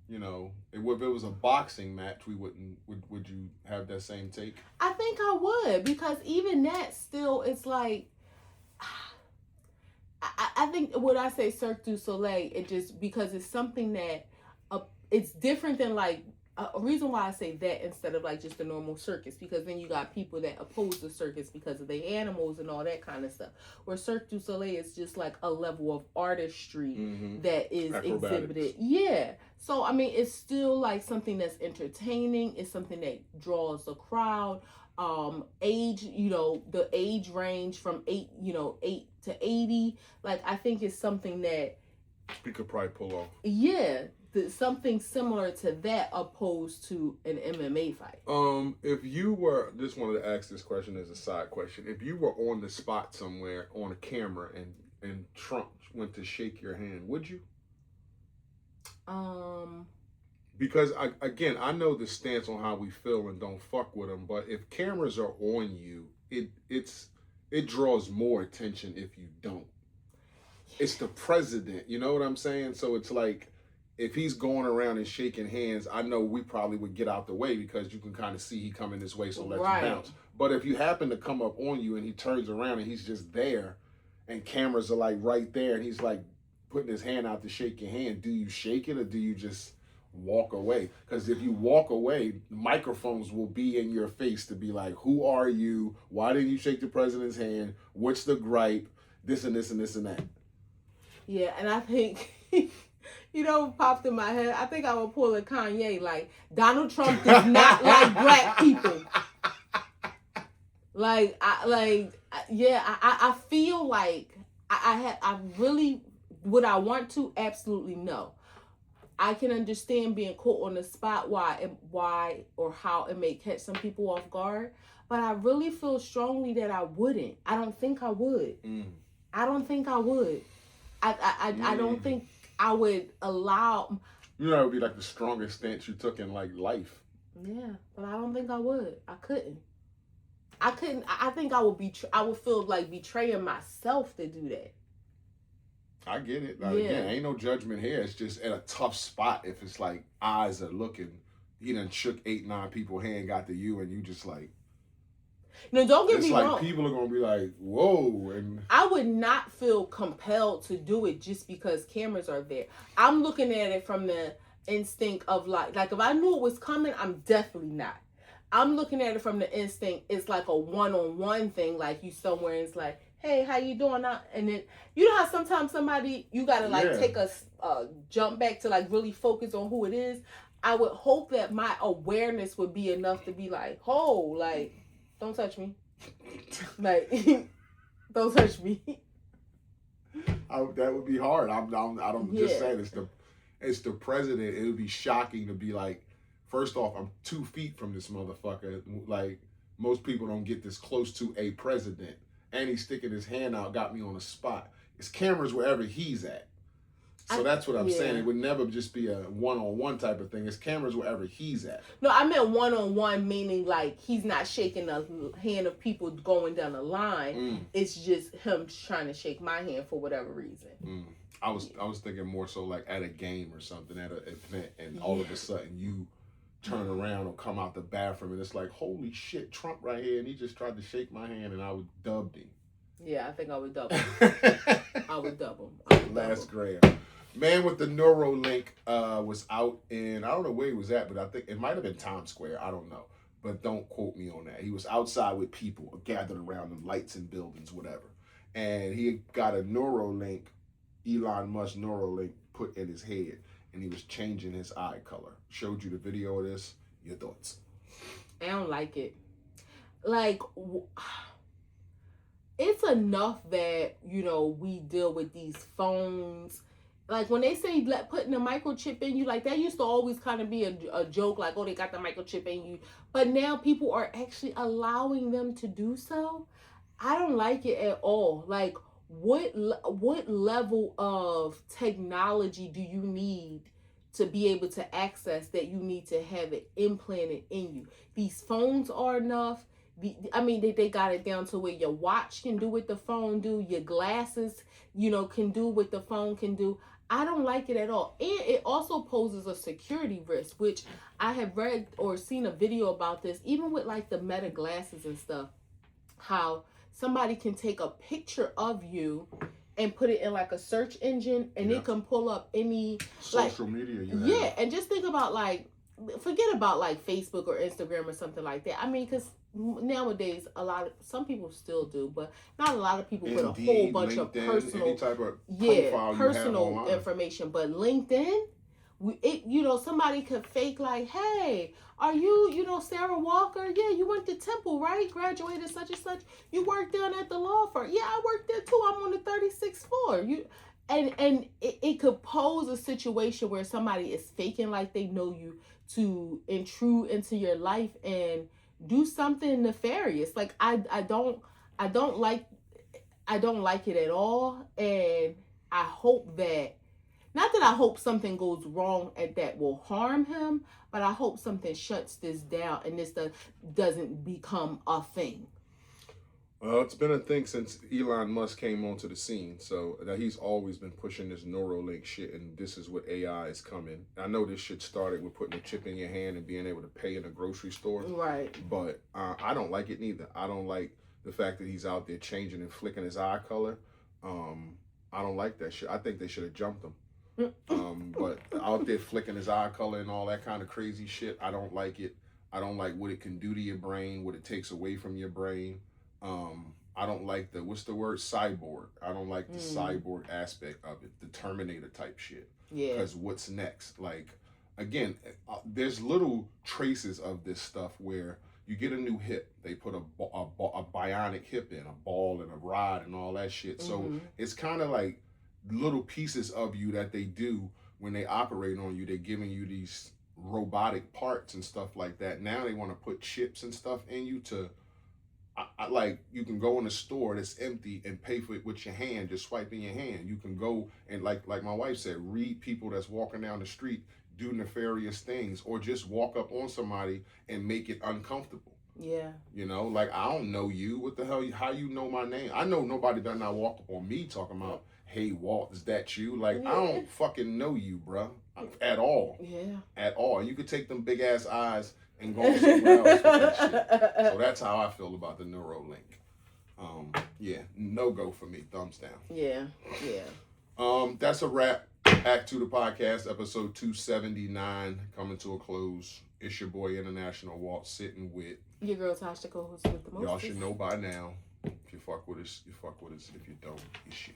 you know, if it was a boxing match, would you have that same take? I think I would, because even that still, it's like, I think when I say Cirque du Soleil, it just, because it's something that, it's different than like, a reason why I say that instead of like just a normal circus, because then you got people that oppose the circus because of the animals and all that kind of stuff. Where Cirque du Soleil is just like a level of artistry that is exhibited. Yeah. So, I mean, it's still like something that's entertaining. It's something that draws a crowd. Age, you know, the age range from 8 to 80. Like, I think it's something that we could probably pull off. Yeah. Something similar to that opposed to an MMA fight. If you were, just wanted to ask this question as a side question. If you were on the spot somewhere on a camera and Trump went to shake your hand, would you? Because I know the stance on how we feel and don't fuck with them, but if cameras are on you, it draws more attention if you don't. It's the president, you know what I'm saying? So it's like, if he's going around and shaking hands, I know we probably would get out the way because you can kind of see he coming this way, so let's bounce. But if you happen to come up on you and he turns around and he's just there and cameras are like right there and he's like putting his hand out to shake your hand, do you shake it or do you just walk away? Because if you walk away, microphones will be in your face to be like, who are you? Why didn't you shake the president's hand? What's the gripe? This and this and this and that. Yeah, and I think, popped in my head, I think I would pull a Kanye, like, Donald Trump does not like black people. I feel like I really, would I want to? Absolutely no. I can understand being caught on the spot, why or how it may catch some people off guard, but I really feel strongly that I wouldn't. I don't think I would. I don't think I would. I don't think I would allow. That would be like the strongest stance you took in like life. Yeah, but I don't think I would. I couldn't. I think I would feel like betraying myself to do that. I get it. Again, ain't no judgment here. It's just at a tough spot. If it's like eyes are looking, he done shook 8-9 people's hand, got to you, and you just like. No, don't get me wrong. It's like people are gonna be like, "Whoa!" And I would not feel compelled to do it just because cameras are there. I'm looking at it from the instinct of like if I knew it was coming, I'm definitely not. I'm looking at it from the instinct. It's like a one-on-one thing. Like you somewhere, and it's like, hey, how you doing? And then you know how sometimes somebody you gotta take a jump back to like really focus on who it is. I would hope that my awareness would be enough to be like, oh, like, don't touch me, like, don't touch me. That would be hard. I'm just saying it's the president. It would be shocking to be like, first off, I'm 2 feet from this motherfucker. Like most people don't get this close to a president. And he's sticking his hand out, got me on the spot. It's cameras wherever he's at. So that's what I'm saying. It would never just be a one-on-one type of thing. It's cameras wherever he's at. No, I meant one-on-one, meaning like he's not shaking the hand of people going down the line. It's just him trying to shake my hand for whatever reason. I was thinking more so like at a game or something, at an event, and all of a sudden you turn around or come out the bathroom and it's like, holy shit, Trump right here, and he just tried to shake my hand and I would dubbed him. Yeah, I think I would double. I would double. Last gram. Man with the Neuralink was out in, I don't know where he was at, but I think it might have been Times Square. I don't know. But don't quote me on that. He was outside with people gathered around him, lights and buildings, whatever. And he got a Neuralink, Elon Musk Neuralink, put in his head. And he was changing his eye color. Showed you the video of this. Your thoughts? I don't like it. Like, it's enough that, we deal with these phones. Like, when they say putting a microchip in you, like, that used to always kind of be a joke. Like, oh, they got the microchip in you. But now people are actually allowing them to do so. I don't like it at all. Like, what level of technology do you need to be able to access that you need to have it implanted in you? These phones are enough. They got it down to where your watch can do what the phone do. Your glasses, can do what the phone can do. I don't like it at all. And it also poses a security risk, which I have read or seen a video about this, even with like the Meta glasses and stuff, how somebody can take a picture of you and put it in like a search engine and it can pull up any social media you have. Yeah, and just think about forget about like Facebook or Instagram or something like that. Because nowadays some people still do, but not a lot of people put a whole bunch LinkedIn, of personal any type of profile personal information. But LinkedIn, somebody could fake like, hey, are you, Sarah Walker? Yeah, you went to Temple, right? Graduated such and such. You worked down at the law firm. Yeah, I worked there too. I'm on the 36th floor. And it could pose a situation where somebody is faking like they know you to intrude into your life and do something nefarious. Like I don't like it at all. And I hope that, not that I hope something goes wrong and that will harm him, but I hope something shuts this down and this doesn't become a thing. Well, it's been a thing since Elon Musk came onto the scene. So that he's always been pushing this Neuralink shit, and this is what AI is coming. I know this shit started with putting a chip in your hand and being able to pay in a grocery store. Right. But I don't like it neither. I don't like the fact that he's out there changing and flicking his eye color. I don't like that shit. I think they should have jumped him. But out there flicking his eye color and all that kind of crazy shit, I don't like it. I don't like what it can do to your brain, what it takes away from your brain. I don't like what's the word? Cyborg. I don't like the cyborg aspect of it, the Terminator type shit. Yeah. Because what's next? Like, again, there's little traces of this stuff where you get a new hip, they put a bionic hip in, a ball and a rod and all that shit. So it's kind of like little pieces of you that they do when they operate on you. They're giving you these robotic parts and stuff like that. Now they want to put chips and stuff in you to, like, you can go in a store that's empty and pay for it with your hand, just swiping your hand. You can go and, like my wife said, read people that's walking down the street, do nefarious things, or just walk up on somebody and make it uncomfortable. Yeah. You know, like, I don't know you. What the hell? How you know my name? I know nobody better not walk up on me talking about, hey, Walt, is that you? Like, I don't fucking know you, bruh. At all. Yeah. At all. You could take them big ass eyes and go somewhere else with that shit. So that's how I feel about the Neuralink. Yeah, no go for me. Thumbs down. Yeah. That's a wrap. A2TP podcast, episode 279, coming to a close. It's your boy International Walt, sitting with your girl Tasha, co-host with the most. Y'all should know by now. If you fuck with us, you fuck with us. If you don't, you should.